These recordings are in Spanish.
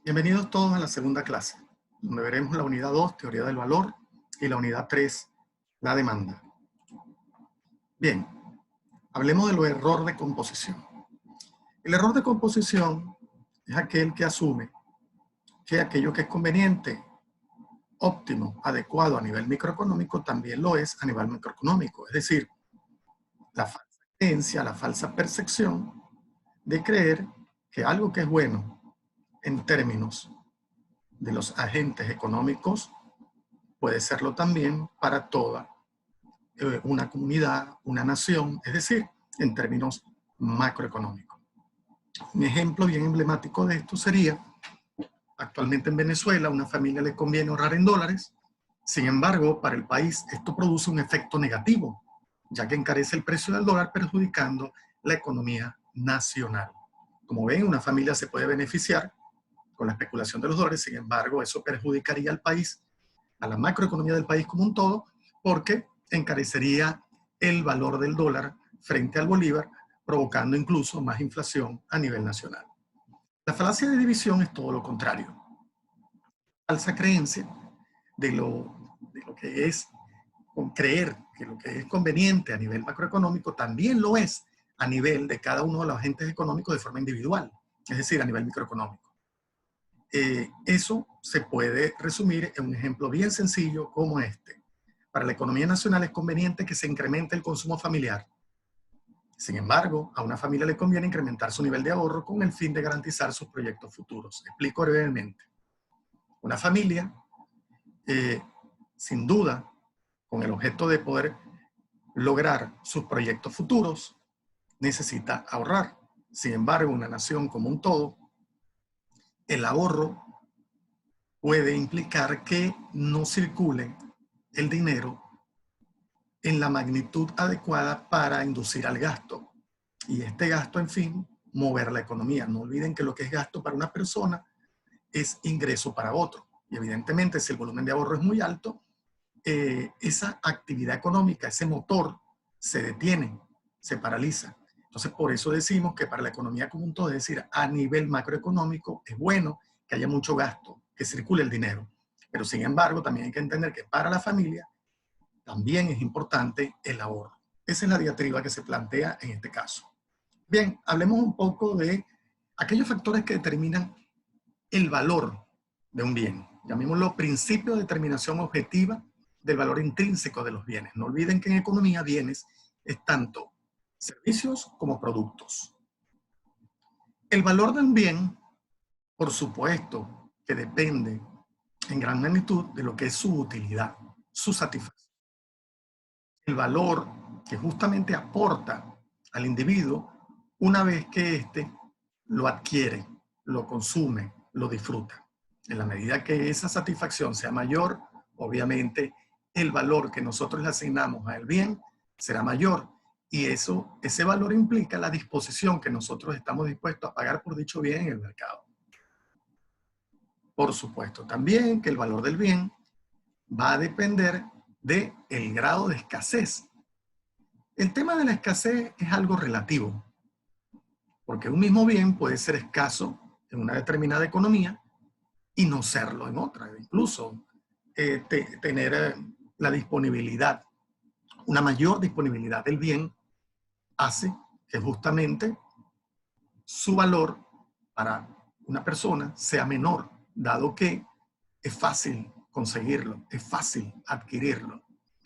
Bienvenidos todos a la segunda clase, donde veremos la unidad 2, teoría del valor, y la unidad 3, la demanda. Bien, hablemos del error de composición. El error de composición es aquel que asume que aquello que es conveniente, óptimo, adecuado a nivel microeconómico, también lo es a nivel macroeconómico. Es decir, la falsa creencia, la falsa percepción de creer que algo que es bueno en términos de los agentes económicos puede serlo también para toda una comunidad, una nación, es decir, en términos macroeconómicos. Un ejemplo bien emblemático de esto sería, actualmente en Venezuela, a una familia le conviene ahorrar en dólares, sin embargo, para el país esto produce un efecto negativo, ya que encarece el precio del dólar perjudicando la economía nacional. Como ven, una familia se puede beneficiar con la especulación de los dólares, sin embargo, eso perjudicaría al país, a la macroeconomía del país como un todo, porque encarecería el valor del dólar frente al bolívar, provocando incluso más inflación a nivel nacional. La falacia de división es todo lo contrario. Falsa creencia de lo que es con creer que lo que es conveniente a nivel macroeconómico también lo es a nivel de cada uno de los agentes económicos de forma individual, es decir, a nivel microeconómico. Eso se puede resumir en un ejemplo bien sencillo como este. Para la economía nacional es conveniente que se incremente el consumo familiar. Sin embargo, a una familia le conviene incrementar su nivel de ahorro con el fin de garantizar sus proyectos futuros. Explico brevemente. Una familia, sin duda, con el objeto de poder lograr sus proyectos futuros, necesita ahorrar. Sin embargo, una nación como un todo, el ahorro puede implicar que no circule el dinero en la magnitud adecuada para inducir al gasto. Y este gasto, en fin, mover la economía. No olviden que lo que es gasto para una persona es ingreso para otro. Y evidentemente, si el volumen de ahorro es muy alto, esa actividad económica, ese motor, se detiene, se paraliza. Entonces, por eso decimos que para la economía como un todo, es decir, a nivel macroeconómico, es bueno que haya mucho gasto, que circule el dinero. Pero sin embargo, también hay que entender que para la familia también es importante el ahorro. Esa es la diatriba que se plantea en este caso. Bien, hablemos un poco de aquellos factores que determinan el valor de un bien. Llamémoslo principio de determinación objetiva del valor intrínseco de los bienes. No olviden que en economía bienes es tanto servicios como productos. El valor de un bien, por supuesto, que depende en gran magnitud de lo que es su utilidad, su satisfacción. El valor que justamente aporta al individuo una vez que éste lo adquiere, lo consume, lo disfruta. En la medida que esa satisfacción sea mayor, obviamente el valor que nosotros le asignamos al bien será mayor. Y ese valor implica la disposición que nosotros estamos dispuestos a pagar por dicho bien en el mercado. Por supuesto, también que el valor del bien va a depender del grado de escasez. El tema de la escasez es algo relativo, porque un mismo bien puede ser escaso en una determinada economía y no serlo en otra. Incluso tener la disponibilidad, una mayor disponibilidad del bien hace que justamente su valor para una persona sea menor, dado que es fácil conseguirlo, es fácil adquirirlo.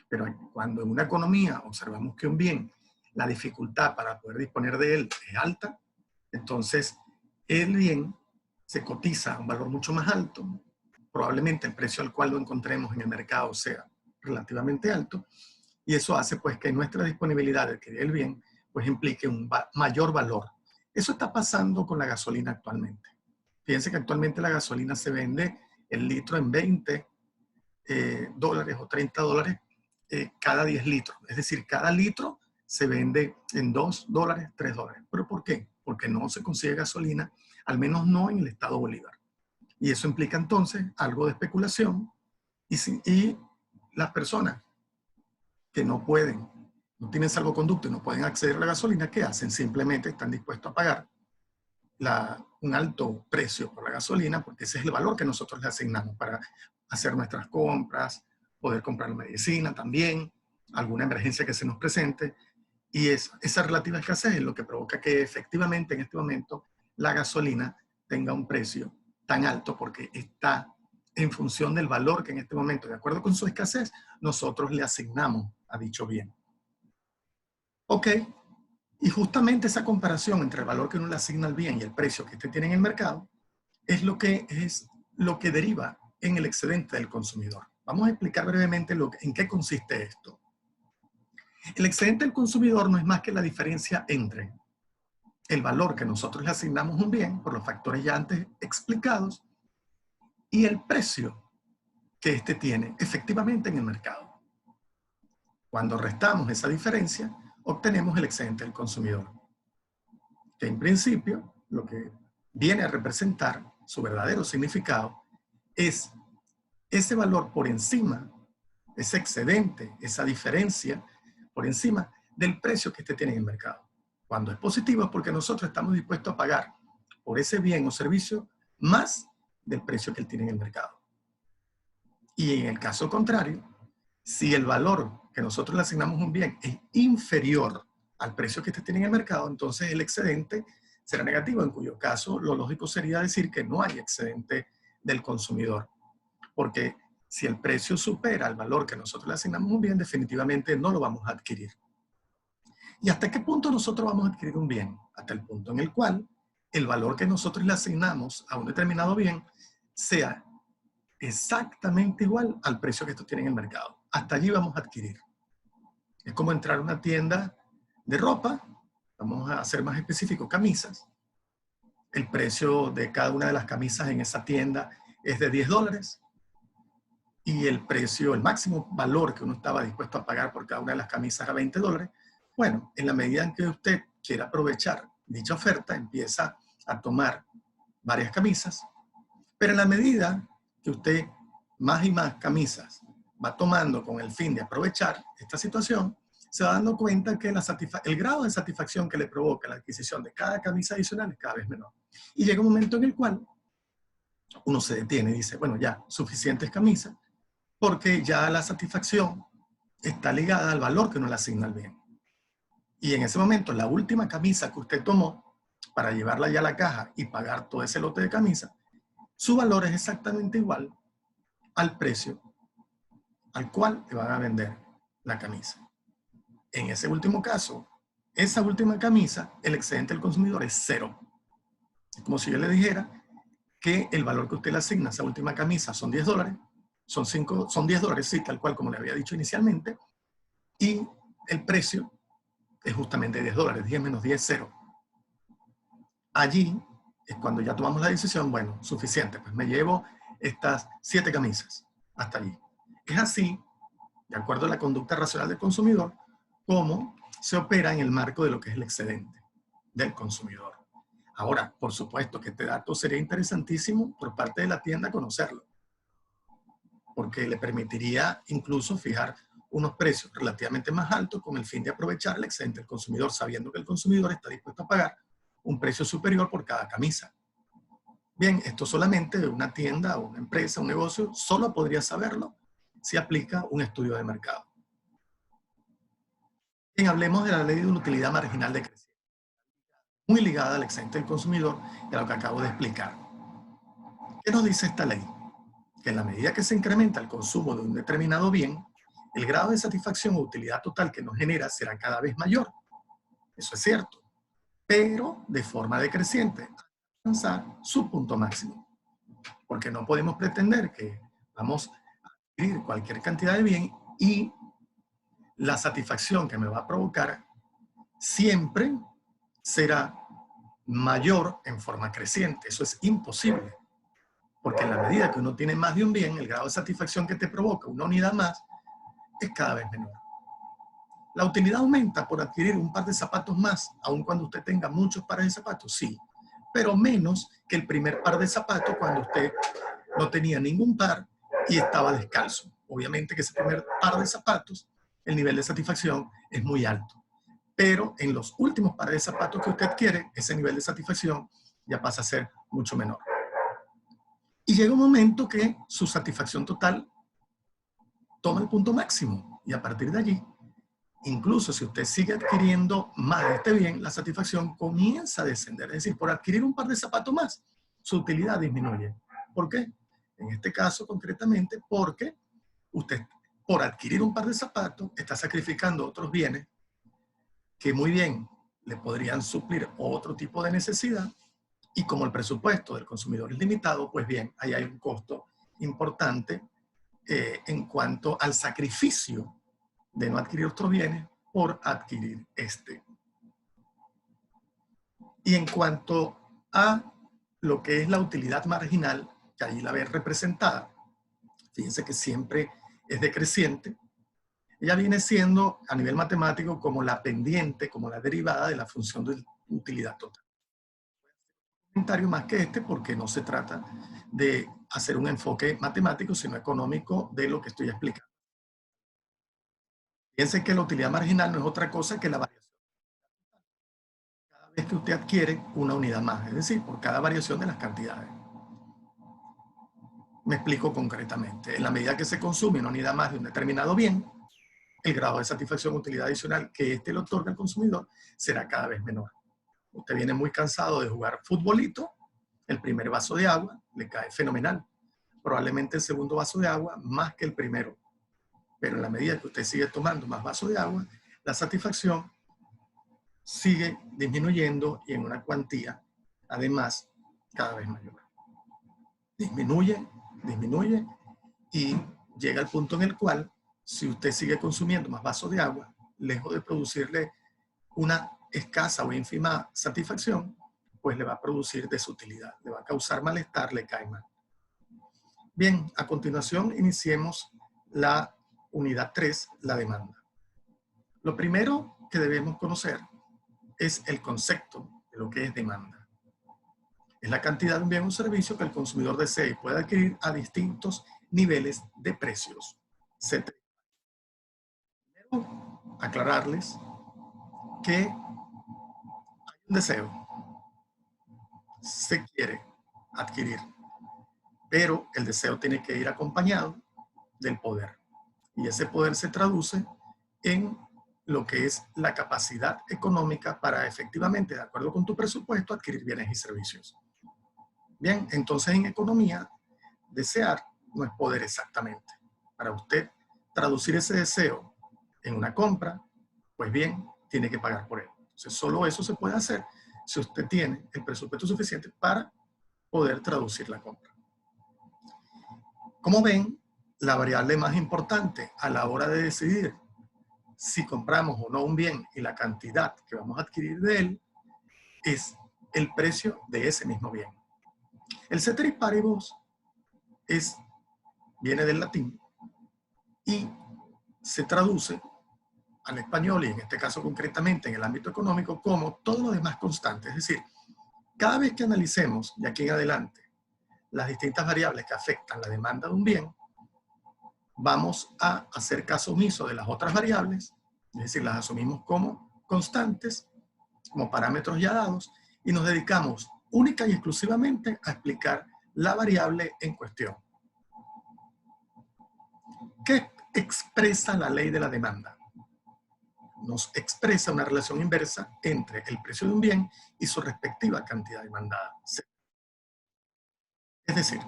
Pero cuando en una economía observamos que un bien, la dificultad para poder disponer de él es alta, entonces el bien se cotiza a un valor mucho más alto, probablemente el precio al cual lo encontremos en el mercado sea relativamente alto, y eso hace pues que nuestra disponibilidad de adquirir el bien pues implique un mayor valor. Eso está pasando con la gasolina actualmente. Fíjense que actualmente la gasolina se vende el litro en 20 dólares o 30 dólares cada 10 litros. Es decir, cada litro se vende en 2 dólares, 3 dólares. ¿Pero por qué? Porque no se consigue gasolina, al menos no en el estado Bolívar. Y eso implica entonces algo de especulación y las personas que no pueden, no tienen salvoconducto y no pueden acceder a la gasolina, ¿qué hacen? Simplemente están dispuestos a pagar un alto precio por la gasolina, porque ese es el valor que nosotros le asignamos para hacer nuestras compras, poder comprar medicina también, alguna emergencia que se nos presente. Y esa relativa escasez es lo que provoca que efectivamente en este momento la gasolina tenga un precio tan alto, porque está en función del valor que en este momento, de acuerdo con su escasez, nosotros le asignamos a dicho bien. Ok, y justamente esa comparación entre el valor que uno le asigna al bien y el precio que este tiene en el mercado es lo que deriva en el excedente del consumidor. Vamos a explicar brevemente en qué consiste esto. El excedente del consumidor no es más que la diferencia entre el valor que nosotros le asignamos a un bien, por los factores ya antes explicados, y el precio que éste tiene efectivamente en el mercado. Cuando restamos esa diferencia, obtenemos el excedente del consumidor, que en principio lo que viene a representar su verdadero significado es ese valor por encima, ese excedente, esa diferencia por encima del precio que éste tiene en el mercado. Cuando es positivo es porque nosotros estamos dispuestos a pagar por ese bien o servicio más del precio que él tiene en el mercado. Y en el caso contrario, si el valor que nosotros le asignamos a un bien es inferior al precio que éste tiene en el mercado, entonces el excedente será negativo, en cuyo caso lo lógico sería decir que no hay excedente del consumidor. Porque si el precio supera el valor que nosotros le asignamos a un bien, definitivamente no lo vamos a adquirir. ¿Y hasta qué punto nosotros vamos a adquirir un bien? Hasta el punto en el cual el valor que nosotros le asignamos a un determinado bien sea exactamente igual al precio que esto tiene en el mercado. Hasta allí vamos a adquirir. Es como entrar a una tienda de ropa, vamos a ser más específicos, camisas. El precio de cada una de las camisas en esa tienda es de $10 y el precio, el máximo valor que uno estaba dispuesto a pagar por cada una de las camisas era $20. Bueno, en la medida en que usted quiera aprovechar dicha oferta, empieza a tomar varias camisas, pero en la medida que usted más y más camisas va tomando con el fin de aprovechar esta situación, se va dando cuenta que el grado de satisfacción que le provoca la adquisición de cada camisa adicional es cada vez menor. Y llega un momento en el cual uno se detiene y dice, bueno, ya, suficientes camisas, porque ya la satisfacción está ligada al valor que uno le asigna al bien. Y en ese momento, la última camisa que usted tomó para llevarla ya a la caja y pagar todo ese lote de camisas, su valor es exactamente igual al precio al cual le van a vender la camisa. En ese último caso, esa última camisa, el excedente del consumidor es cero. Es como si yo le dijera que el valor que usted le asigna a esa última camisa son $10, son $10, sí, tal cual como le había dicho inicialmente, y el precio es justamente $10, 10 menos 10, 0. Allí es cuando ya tomamos la decisión, bueno, suficiente, pues me llevo estas 7 camisas hasta allí. Es así, de acuerdo a la conducta racional del consumidor, cómo se opera en el marco de lo que es el excedente del consumidor. Ahora, por supuesto que este dato sería interesantísimo por parte de la tienda conocerlo, porque le permitiría incluso fijar unos precios relativamente más altos con el fin de aprovechar el excedente del consumidor, sabiendo que el consumidor está dispuesto a pagar un precio superior por cada camisa. Bien, esto solamente una tienda, una empresa, un negocio, solo podría saberlo si aplica un estudio de mercado. Bien, hablemos de la ley de una utilidad marginal decreciente, muy ligada al excedente del consumidor y a lo que acabo de explicar. ¿Qué nos dice esta ley? Que en la medida que se incrementa el consumo de un determinado bien, el grado de satisfacción o utilidad total que nos genera será cada vez mayor. Eso es cierto, pero de forma decreciente, hasta alcanzar su punto máximo. Porque no podemos pretender que vamos a adquirir cualquier cantidad de bien y la satisfacción que me va a provocar siempre será mayor en forma creciente. Eso es imposible. Porque en la medida que uno tiene más de un bien, el grado de satisfacción que te provoca una unidad más es cada vez menor. ¿La utilidad aumenta por adquirir un par de zapatos más, aun cuando usted tenga muchos pares de zapatos? Sí, pero menos que el primer par de zapatos cuando usted no tenía ningún par y estaba descalzo. Obviamente que ese primer par de zapatos, el nivel de satisfacción es muy alto. Pero en los últimos pares de zapatos que usted adquiere, ese nivel de satisfacción ya pasa a ser mucho menor. Y llega un momento que su satisfacción total toma el punto máximo y a partir de allí, incluso si usted sigue adquiriendo más de este bien, la satisfacción comienza a descender. Es decir, por adquirir un par de zapatos más, su utilidad disminuye. ¿Por qué? En este caso, concretamente, porque usted, por adquirir un par de zapatos, está sacrificando otros bienes que muy bien le podrían suplir otro tipo de necesidad, y como el presupuesto del consumidor es limitado, pues bien, ahí hay un costo importante en cuanto al sacrificio de no adquirir otros bienes por adquirir este. Y en cuanto a lo que es la utilidad marginal, que ahí la ve representada, fíjense que siempre es decreciente. Ella viene siendo a nivel matemático como la pendiente, como la derivada de la función de utilidad total. Un comentario más que este porque no se trata de hacer un enfoque matemático, sino económico de lo que estoy explicando. Fíjense que la utilidad marginal no es otra cosa que la variación cada vez que usted adquiere una unidad más, es decir, por cada variación de las cantidades. Me explico concretamente. En la medida que se consume una unidad más de un determinado bien, el grado de satisfacción o utilidad adicional que éste le otorga al consumidor será cada vez menor. Usted viene muy cansado de jugar futbolito, el primer vaso de agua le cae fenomenal. Probablemente el segundo vaso de agua más que el primero. Pero en la medida que usted sigue tomando más vasos de agua, la satisfacción sigue disminuyendo y en una cuantía, además, cada vez mayor. Disminuye, disminuye y llega al punto en el cual, si usted sigue consumiendo más vasos de agua, lejos de producirle una escasa o ínfima satisfacción, pues le va a producir desutilidad, le va a causar malestar, le cae mal. Bien, a continuación iniciemos la unidad 3, la demanda. Lo primero que debemos conocer es el concepto de lo que es demanda. Es la cantidad de un bien o servicio que el consumidor desea y puede adquirir a distintos niveles de precios. Primero, aclararles que hay un deseo, se quiere adquirir, pero el deseo tiene que ir acompañado del poder. Y ese poder se traduce en lo que es la capacidad económica para efectivamente, de acuerdo con tu presupuesto, adquirir bienes y servicios. Bien, entonces en economía, desear no es poder exactamente. Para usted traducir ese deseo en una compra, pues bien, tiene que pagar por él. Entonces, solo eso se puede hacer si usted tiene el presupuesto suficiente para poder traducir la compra. Como ven, la variable más importante a la hora de decidir si compramos o no un bien y la cantidad que vamos a adquirir de él es el precio de ese mismo bien. El ceteris paribus viene del latín y se traduce al español, y en este caso concretamente en el ámbito económico, como todo lo demás constante. Es decir, cada vez que analicemos de aquí en adelante las distintas variables que afectan la demanda de un bien, vamos a hacer caso omiso de las otras variables, es decir, las asumimos como constantes, como parámetros ya dados, y nos dedicamos única y exclusivamente a explicar la variable en cuestión. ¿Qué expresa la ley de la demanda? Nos expresa una relación inversa entre el precio de un bien y su respectiva cantidad demandada. Es decir,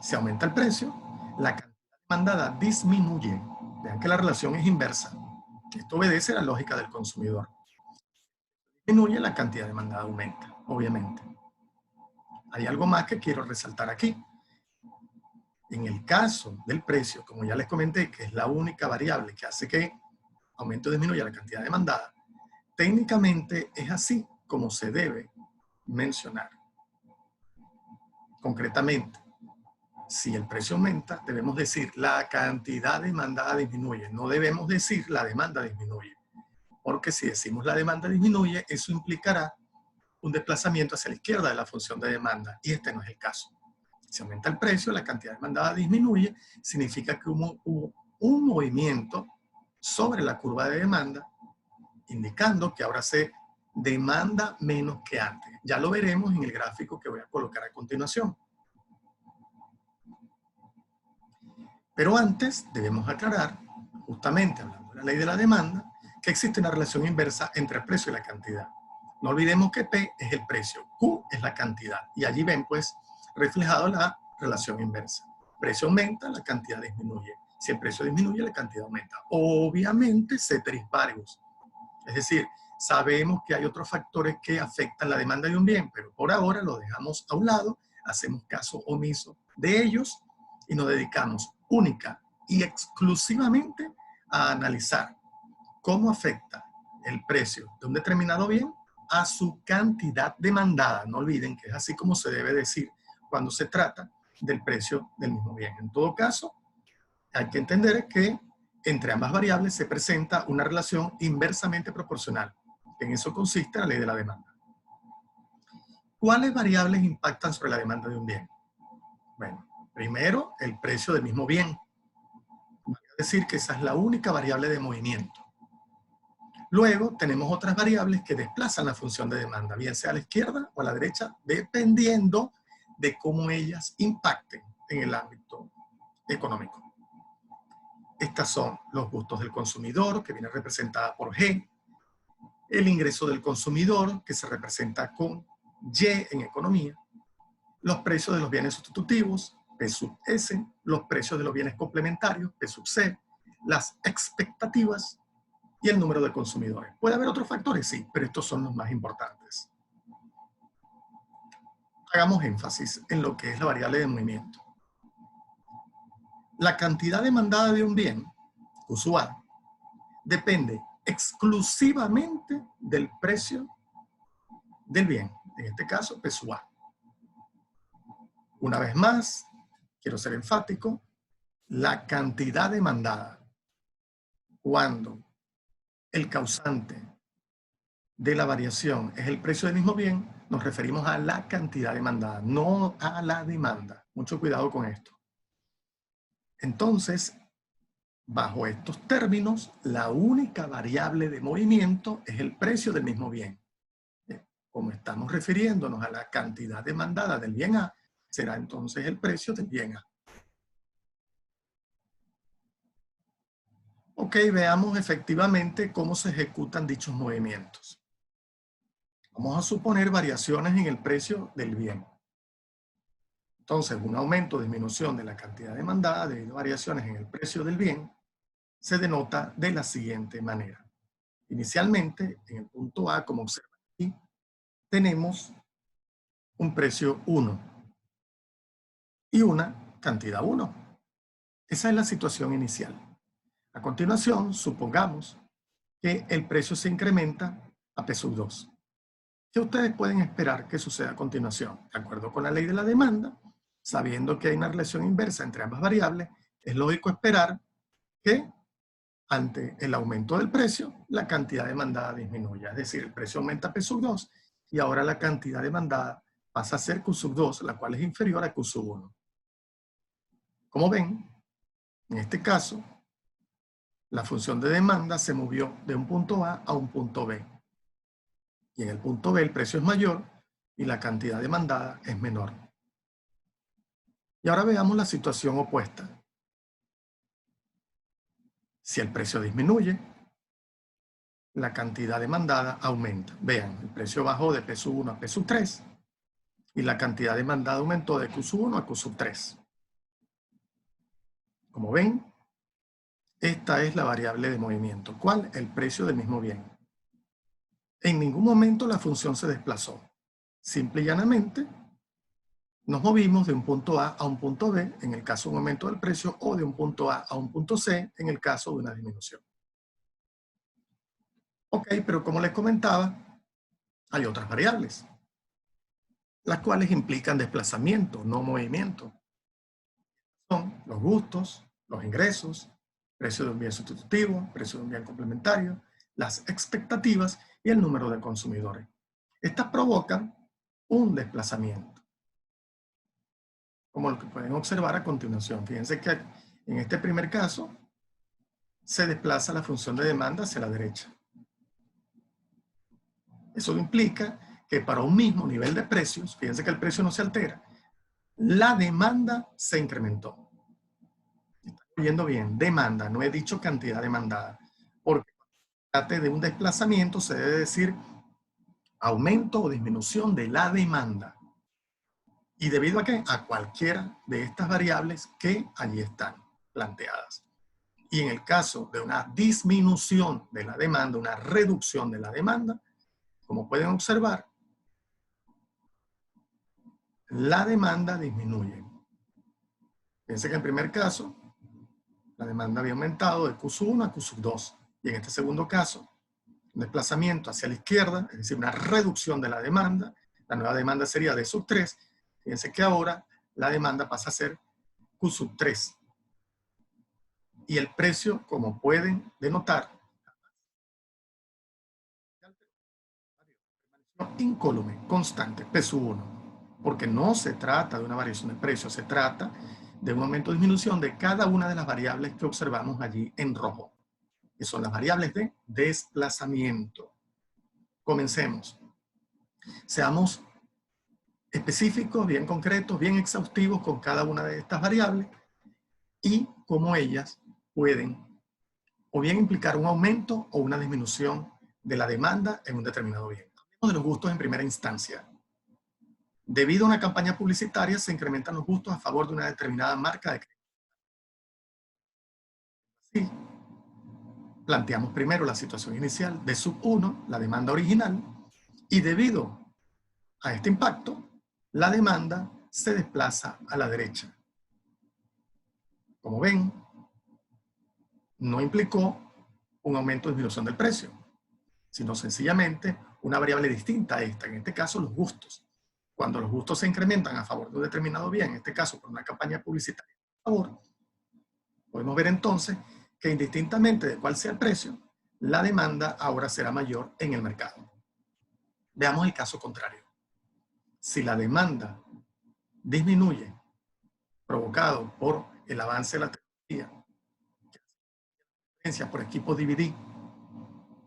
si aumenta el precio, la cantidad demandada disminuye. Vean que la relación es inversa. Esto obedece a la lógica del consumidor. Disminuye, la cantidad demandada aumenta, obviamente. Hay algo más que quiero resaltar aquí. En el caso del precio, como ya les comenté, que es la única variable que hace que aumente o disminuya la cantidad demandada, técnicamente es así como se debe mencionar. Concretamente, si el precio aumenta, debemos decir la cantidad demandada disminuye. No debemos decir la demanda disminuye. Porque si decimos la demanda disminuye, eso implicará un desplazamiento hacia la izquierda de la función de demanda. Y este no es el caso. Si aumenta el precio, la cantidad demandada disminuye, significa que hubo un movimiento sobre la curva de demanda, indicando que ahora se demanda menos que antes. Ya lo veremos en el gráfico que voy a colocar a continuación. Pero antes debemos aclarar, justamente hablando de la ley de la demanda, que existe una relación inversa entre el precio y la cantidad. No olvidemos que P es el precio, Q es la cantidad. Y allí ven pues reflejado la relación inversa. El precio aumenta, la cantidad disminuye. Si el precio disminuye, la cantidad aumenta. Obviamente, ceteris paribus. Es decir, sabemos que hay otros factores que afectan la demanda de un bien, pero por ahora lo dejamos a un lado, hacemos caso omiso de ellos y nos dedicamos única y exclusivamente a analizar cómo afecta el precio de un determinado bien a su cantidad demandada. No olviden que es así como se debe decir cuando se trata del precio del mismo bien. En todo caso, hay que entender que entre ambas variables se presenta una relación inversamente proporcional. En eso consiste la ley de la demanda. ¿Cuáles variables impactan sobre la demanda de un bien? Bueno, primero, el precio del mismo bien. Voy a decir que esa es la única variable de movimiento. Luego, tenemos otras variables que desplazan la función de demanda, bien sea a la izquierda o a la derecha, dependiendo de cómo ellas impacten en el ámbito económico. Estas son los gustos del consumidor, que viene representada por G, el ingreso del consumidor, que se representa con Y en economía, los precios de los bienes sustitutivos, P sub S, los precios de los bienes complementarios, P sub C, las expectativas y el número de consumidores. ¿Puede haber otros factores? Sí, pero estos son los más importantes. Hagamos énfasis en lo que es la variable de movimiento. La cantidad demandada de un bien, Q sub A, depende exclusivamente del precio del bien, en este caso P sub A. Una vez más, quiero ser enfático, la cantidad demandada, cuando el causante de la variación es el precio del mismo bien, nos referimos a la cantidad demandada, no a la demanda. Mucho cuidado con esto. Entonces, bajo estos términos, la única variable de movimiento es el precio del mismo bien. Como estamos refiriéndonos a la cantidad demandada del bien A, será entonces el precio del bien A. Ok, veamos efectivamente cómo se ejecutan dichos movimientos. Vamos a suponer variaciones en el precio del bien. Entonces, un aumento o disminución de la cantidad demandada debido a variaciones en el precio del bien se denota de la siguiente manera. Inicialmente, en el punto A, como observan aquí, tenemos un precio 1 y una cantidad 1. Esa es la situación inicial. A continuación, supongamos que el precio se incrementa a P sub 2. ¿Qué ustedes pueden esperar que suceda a continuación? De acuerdo con la ley de la demanda, sabiendo que hay una relación inversa entre ambas variables, es lógico esperar que ante el aumento del precio, la cantidad demandada disminuya. Es decir, el precio aumenta a P sub 2 y ahora la cantidad demandada pasa a ser Q sub 2, la cual es inferior a Q sub 1. Como ven, en este caso, la función de demanda se movió de un punto A a un punto B. Y en el punto B el precio es mayor y la cantidad demandada es menor. Y ahora veamos la situación opuesta. Si el precio disminuye, la cantidad demandada aumenta. Vean, el precio bajó de P sub 1 a P sub 3 y la cantidad demandada aumentó de Q sub 1 a Q sub 3. Como ven, esta es la variable de movimiento. ¿Cuál? El precio del mismo bien. En ningún momento la función se desplazó. Simple y llanamente, nos movimos de un punto A a un punto B en el caso de un aumento del precio o de un punto A a un punto C en el caso de una disminución. Ok, pero como les comentaba, hay otras variables, las cuales implican desplazamiento, no movimiento. Son los gustos, los ingresos, precio de un bien sustitutivo, precio de un bien complementario, las expectativas y el número de consumidores. Estas provocan un desplazamiento, como lo que pueden observar a continuación. Fíjense que en este primer caso se desplaza la función de demanda hacia la derecha. Eso implica que para un mismo nivel de precios, fíjense que el precio no se altera, la demanda se incrementó. Están oyendo bien, demanda, no he dicho cantidad demandada, porque trate de un desplazamiento se debe decir aumento o disminución de la demanda. ¿Y debido a qué? A cualquiera de estas variables que allí están planteadas. Y en el caso de una disminución de la demanda, una reducción de la demanda, como pueden observar, la demanda disminuye. Fíjense que en el primer caso, la demanda había aumentado de Q1 a Q2. Y en este segundo caso, un desplazamiento hacia la izquierda, es decir, una reducción de la demanda. La nueva demanda sería D3. Fíjense que ahora la demanda pasa a ser Q3. Y el precio, como pueden denotar, incólume, constante, P1, porque no se trata de una variación de precio, se trata de un aumento o disminución de cada una de las variables que observamos allí en rojo, que son las variables de desplazamiento. Comencemos. Seamos específicos, bien concretos, bien exhaustivos con cada una de estas variables y cómo ellas pueden o bien implicar un aumento o una disminución de la demanda en un determinado bien. Hablemos de los gustos en primera instancia. Debido a una campaña publicitaria se incrementan los gustos a favor de una determinada marca de crédito. Sí, planteamos primero la situación inicial de sub 1, la demanda original, y debido a este impacto, la demanda se desplaza a la derecha. Como ven, no implicó un aumento o disminución del precio, sino sencillamente una variable distinta a esta, en este caso los gustos. Cuando los gustos se incrementan a favor de un determinado bien, en este caso por una campaña publicitaria a favor, podemos ver entonces que indistintamente de cuál sea el precio, la demanda ahora será mayor en el mercado. Veamos el caso contrario. Si la demanda disminuye, provocado por el avance de la tecnología, por equipos DVD,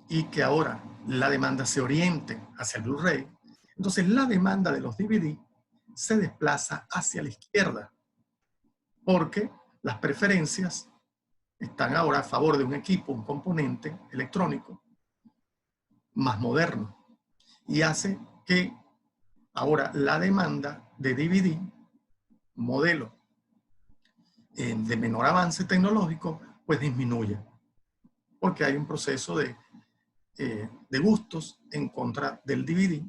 y que ahora la demanda se oriente hacia el Blu-ray, entonces la demanda de los DVD se desplaza hacia la izquierda, porque las preferencias están ahora a favor de un equipo, un componente electrónico más moderno, y hace que ahora la demanda de DVD, modelo de menor avance tecnológico, pues disminuye, porque hay un proceso de gustos en contra del DVD,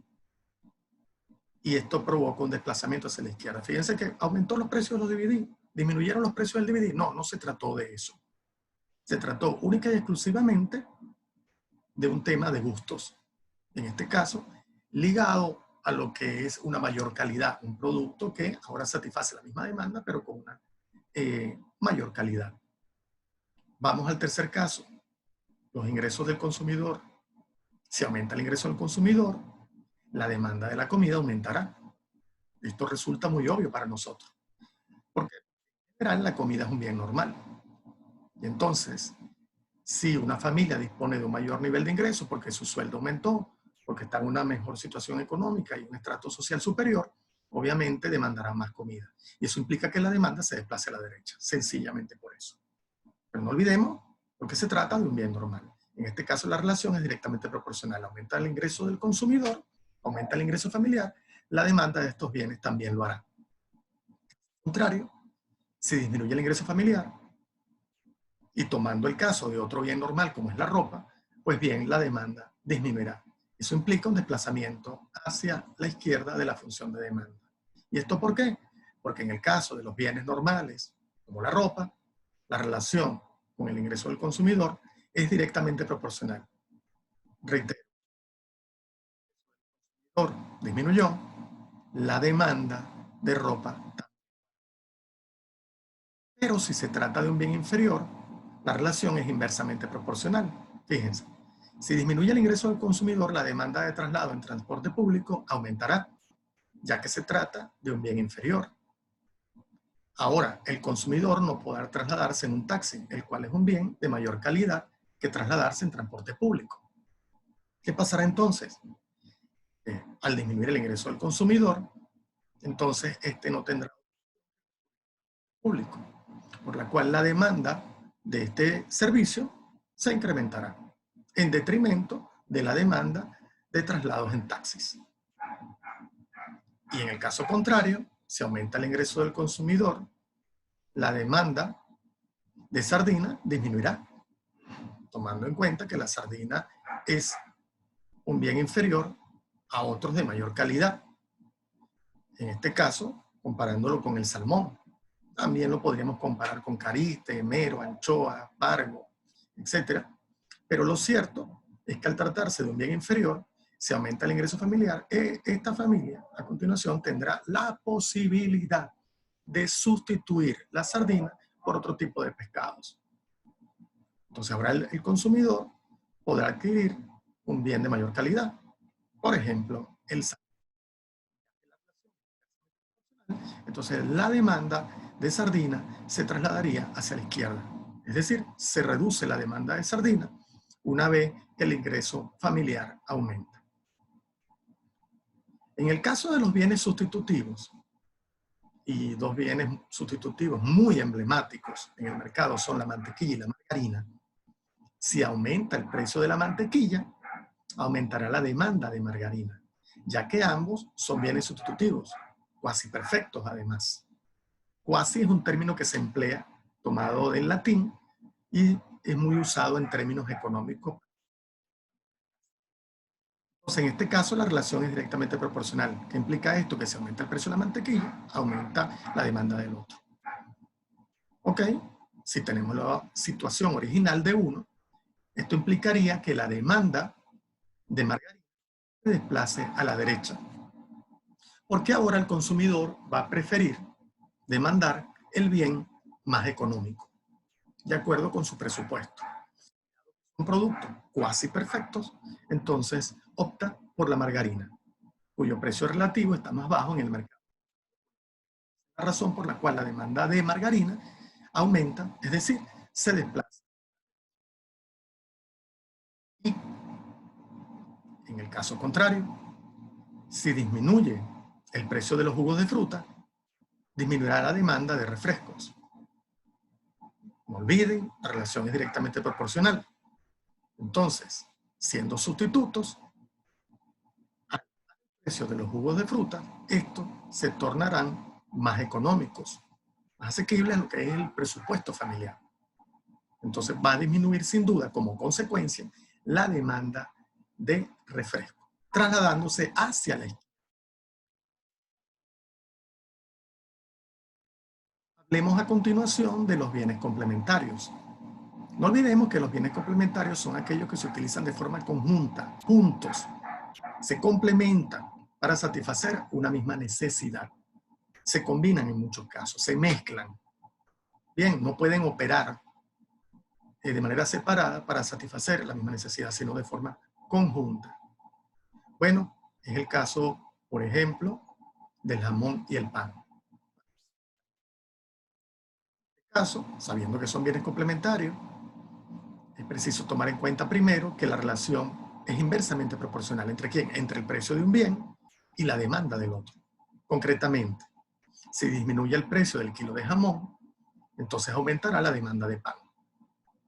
y esto provoca un desplazamiento hacia la izquierda. Fíjense que aumentó los precios de los DVD, disminuyeron los precios del DVD. No, no se trató de eso. Se trató única y exclusivamente de un tema de gustos. En este caso, ligado a lo que es una mayor calidad, un producto que ahora satisface la misma demanda, pero con una mayor calidad. Vamos al tercer caso, los ingresos del consumidor. Si aumenta el ingreso del consumidor, la demanda de la comida aumentará. Esto resulta muy obvio para nosotros, porque en general la comida es un bien normal. Y entonces, si una familia dispone de un mayor nivel de ingresos porque su sueldo aumentó, porque está en una mejor situación económica y un estrato social superior, obviamente demandará más comida. Y eso implica que la demanda se desplace a la derecha, sencillamente por eso. Pero no olvidemos, porque se trata de un bien normal. En este caso, la relación es directamente proporcional. Aumenta el ingreso del consumidor, aumenta el ingreso familiar, la demanda de estos bienes también lo hará. Al contrario, si disminuye el ingreso familiar, y tomando el caso de otro bien normal como es la ropa, pues bien, la demanda disminuirá. Eso implica un desplazamiento hacia la izquierda de la función de demanda. ¿Y esto por qué? Porque en el caso de los bienes normales, como la ropa, la relación con el ingreso del consumidor es directamente proporcional. Reitero, el consumidor disminuyó, la demanda de ropa también. Pero si se trata de un bien inferior, la relación es inversamente proporcional. Fíjense, si disminuye el ingreso del consumidor, la demanda de traslado en transporte público aumentará, ya que se trata de un bien inferior. Ahora, el consumidor no podrá trasladarse en un taxi, el cual es un bien de mayor calidad que trasladarse en transporte público. ¿Qué pasará entonces? al disminuir el ingreso del consumidor, entonces este no tendrá público, por la cual la demanda de este servicio se incrementará, en detrimento de la demanda de traslados en taxis. Y en el caso contrario, si aumenta el ingreso del consumidor, la demanda de sardina disminuirá, tomando en cuenta que la sardina es un bien inferior a otros de mayor calidad. En este caso, comparándolo con el salmón. También lo podríamos comparar con carite, mero, anchoa, pargo, etc. Pero lo cierto es que al tratarse de un bien inferior, se aumenta el ingreso familiar. Esta familia, a continuación, tendrá la posibilidad de sustituir la sardina por otro tipo de pescados. Entonces ahora el consumidor podrá adquirir un bien de mayor calidad. Por ejemplo, el salmón. Entonces la demanda de sardina se trasladaría hacia la izquierda. Es decir, se reduce la demanda de sardina una vez el ingreso familiar aumenta. En el caso de los bienes sustitutivos, y dos bienes sustitutivos muy emblemáticos en el mercado son la mantequilla y la margarina, si aumenta el precio de la mantequilla, aumentará la demanda de margarina, ya que ambos son bienes sustitutivos, cuasi perfectos además. Cuasi es un término que se emplea, tomado del latín, y es muy usado en términos económicos. Entonces, en este caso, la relación es directamente proporcional. ¿Qué implica esto? Que si aumenta el precio de la mantequilla, aumenta la demanda del otro. ¿Ok? Si tenemos la situación original de uno, esto implicaría que la demanda de margarina se desplace a la derecha. Porque ahora el consumidor va a preferir demandar el bien más económico, de acuerdo con su presupuesto. Un producto cuasi perfectos, entonces opta por la margarina, cuyo precio relativo está más bajo en el mercado. La razón por la cual la demanda de margarina aumenta, es decir, se desplaza. Y en el caso contrario, si disminuye el precio de los jugos de fruta, disminuirá la demanda de refrescos. No olviden, la relación es directamente proporcional. Entonces, siendo sustitutos, al precio de los jugos de fruta, estos se tornarán más económicos, más asequibles a lo que es el presupuesto familiar. Entonces va a disminuir sin duda como consecuencia la demanda de refresco, trasladándose hacia la izquierda. Hablemos a continuación de los bienes complementarios. No olvidemos que los bienes complementarios son aquellos que se utilizan de forma conjunta, juntos, se complementan para satisfacer una misma necesidad. Se combinan en muchos casos, se mezclan. Bien, no pueden operar de manera separada para satisfacer la misma necesidad, sino de forma conjunta. Bueno, es el caso, por ejemplo, del jamón y el pan. En este caso, sabiendo que son bienes complementarios, es preciso tomar en cuenta primero que la relación es inversamente proporcional. ¿Entre quién? Entre el precio de un bien y la demanda del otro. Concretamente, si disminuye el precio del kilo de jamón, entonces aumentará la demanda de pan.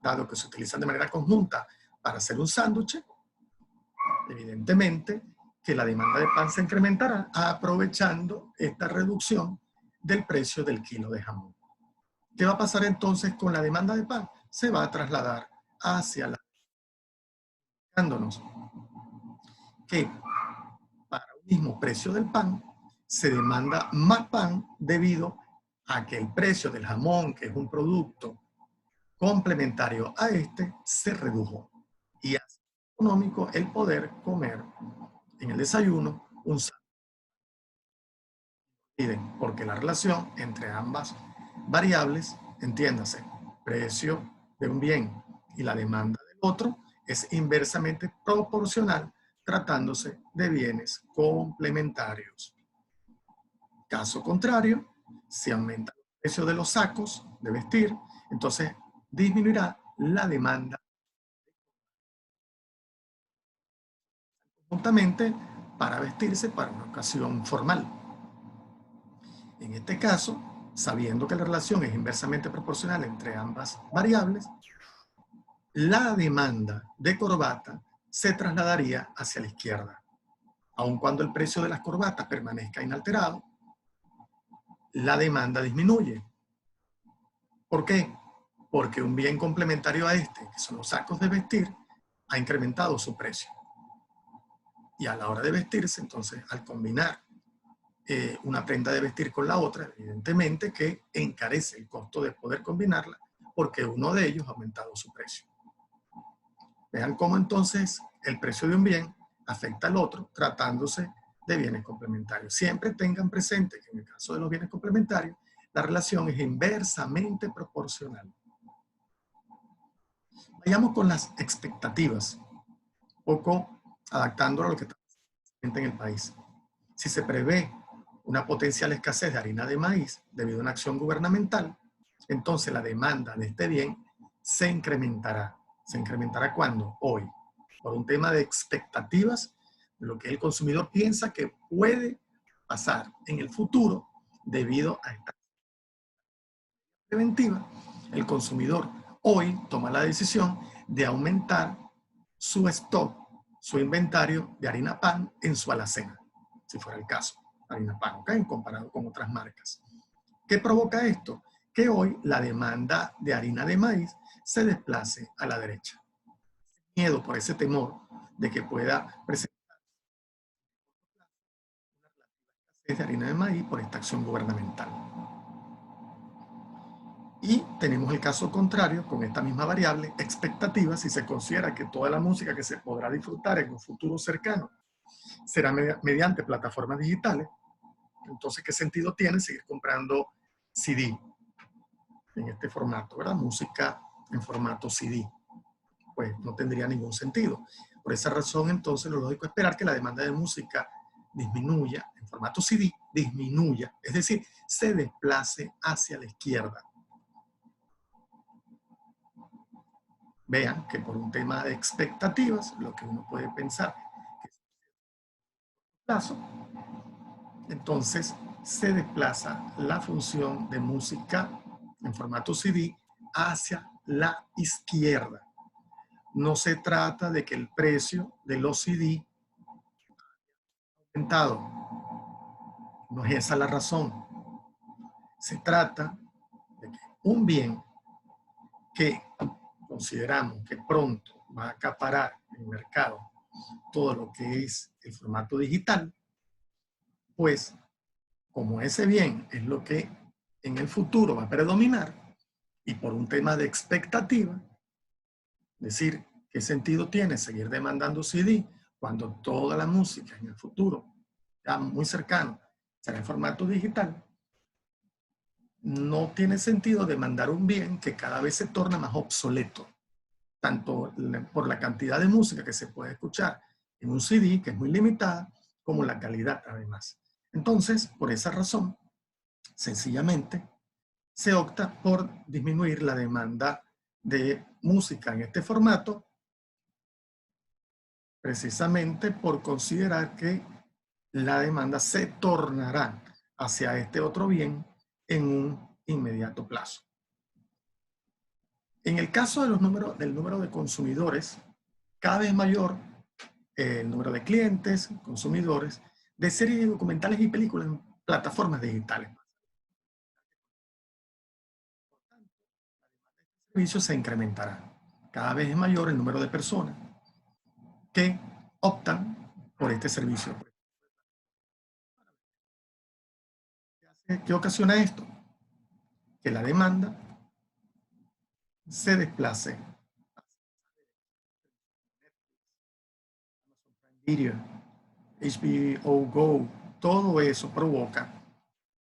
Dado que se utilizan de manera conjunta para hacer un sándwich, evidentemente que la demanda de pan se incrementará aprovechando esta reducción del precio del kilo de jamón. ¿Qué va a pasar entonces con la demanda de pan? Se va a trasladar hacia la... que para un mismo precio del pan se demanda más pan debido a que el precio del jamón, que es un producto complementario a este, se redujo y hace económico el poder comer en el desayuno un sándwich. Porque la relación entre ambas variables, entiéndase, precio de un bien y la demanda del otro, es inversamente proporcional tratándose de bienes complementarios. Caso contrario, si aumenta el precio de los sacos de vestir, entonces disminuirá la demanda conjuntamente para vestirse para una ocasión formal. En este caso, sabiendo que la relación es inversamente proporcional entre ambas variables, la demanda de corbata se trasladaría hacia la izquierda. Aun cuando el precio de las corbatas permanezca inalterado, la demanda disminuye. ¿Por qué? Porque un bien complementario a este, que son los sacos de vestir, ha incrementado su precio. Y a la hora de vestirse, entonces, al combinar una prenda de vestir con la otra, evidentemente que encarece el costo de poder combinarla, porque uno de ellos ha aumentado su precio. Vean cómo entonces el precio de un bien afecta al otro, tratándose de bienes complementarios. Siempre tengan presente que en el caso de los bienes complementarios, la relación es inversamente proporcional. Vayamos con las expectativas, un poco adaptándolo a lo que está presente en el país. Si se prevé una potencial escasez de harina de maíz debido a una acción gubernamental, entonces la demanda de este bien se incrementará. ¿Se incrementará cuándo? Hoy. Por un tema de expectativas, lo que el consumidor piensa que puede pasar en el futuro debido a esta preventiva. El consumidor hoy toma la decisión de aumentar su stock, su inventario de harina pan en su alacena, si fuera el caso, harina pan, ¿ok? Comparado con otras marcas. ¿Qué provoca esto? Que hoy la demanda de harina de maíz se desplace a la derecha. Miedo por ese temor de que pueda presentar una relativa escasez de harina de maíz por esta acción gubernamental. Y tenemos el caso contrario con esta misma variable, expectativa, si se considera que toda la música que se podrá disfrutar en un futuro cercano será mediante plataformas digitales. Entonces, ¿qué sentido tiene seguir comprando CD en este formato, ¿verdad? Música en formato CD. Pues no tendría ningún sentido. Por esa razón, entonces, lo lógico es esperar que la demanda de música disminuya, en formato CD, disminuya, es decir, se desplace hacia la izquierda. Vean que por un tema de expectativas, lo que uno puede pensar que es un plazo, entonces se desplaza la función de música en formato CD hacia la izquierda. No se trata de que el precio de los CD ha aumentado. No es esa la razón. Se trata de que un bien que consideramos que pronto va a acaparar el mercado todo lo que es el formato digital, pues como ese bien es lo que en el futuro va a predominar y por un tema de expectativa, decir, ¿qué sentido tiene seguir demandando CD cuando toda la música en el futuro, ya muy cercano, será en formato digital? No tiene sentido demandar un bien que cada vez se torna más obsoleto, tanto por la cantidad de música que se puede escuchar en un CD, que es muy limitada, como la calidad además. Entonces, por esa razón, sencillamente, se opta por disminuir la demanda de música en este formato, precisamente por considerar que la demanda se tornará hacia este otro bien en un inmediato plazo. En el caso de del número de consumidores, cada vez mayor el número de clientes, consumidores, de series documentales y películas en plataformas digitales. Por tanto, la demanda de este servicio se incrementará. Cada vez es mayor el número de personas que optan por este servicio. ¿Qué ocasiona esto? Que la demanda se desplace. Video, HBO Go, todo eso provoca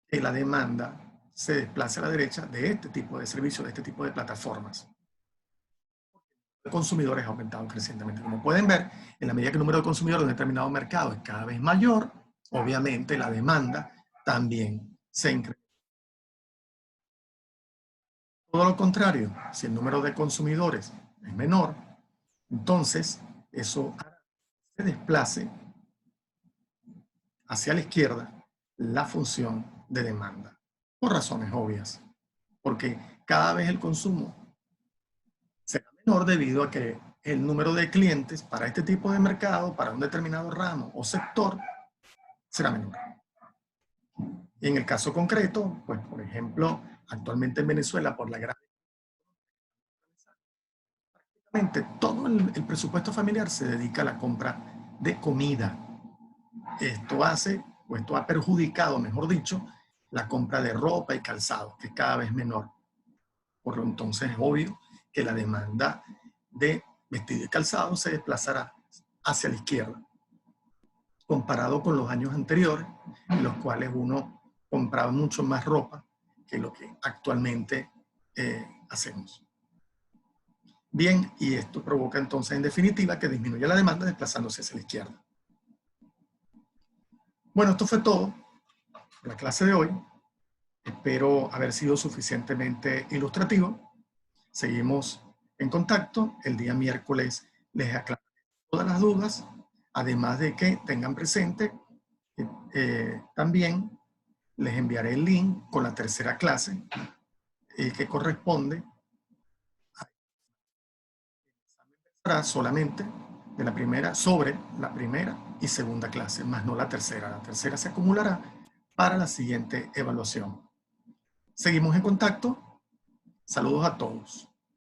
que la demanda se desplace a la derecha de este tipo de servicios, de este tipo de plataformas. El consumidor ha aumentado crecientemente. Como pueden ver, en la medida que el número de consumidores de un determinado mercado es cada vez mayor, obviamente la demanda también se incrementa. Todo lo contrario, si el número de consumidores es menor, entonces eso hará que se desplace hacia la izquierda la función de demanda, por razones obvias, porque cada vez el consumo será menor debido a que el número de clientes para este tipo de mercado, para un determinado ramo o sector, será menor. Y en el caso concreto, pues por ejemplo, actualmente en Venezuela, por la gran... Prácticamente todo el presupuesto familiar se dedica a la compra de comida. Esto hace, o esto ha perjudicado, mejor dicho, la compra de ropa y calzado, que es cada vez menor. Por lo entonces es obvio que la demanda de vestido y calzado se desplazará hacia la izquierda, comparado con los años anteriores, en los cuales uno compraba mucho más ropa que lo que actualmente hacemos. Bien, y esto provoca entonces en definitiva que disminuya la demanda desplazándose hacia la izquierda. Bueno, esto fue todo por la clase de hoy. Espero haber sido suficientemente ilustrativo. Seguimos en contacto. El día miércoles les aclararé todas las dudas, además de que tengan presente también les enviaré el link con la tercera clase que corresponde a solamente de la primera, sobre la primera y segunda clase, más no la tercera. La tercera se acumulará para la siguiente evaluación. Seguimos en contacto. Saludos a todos.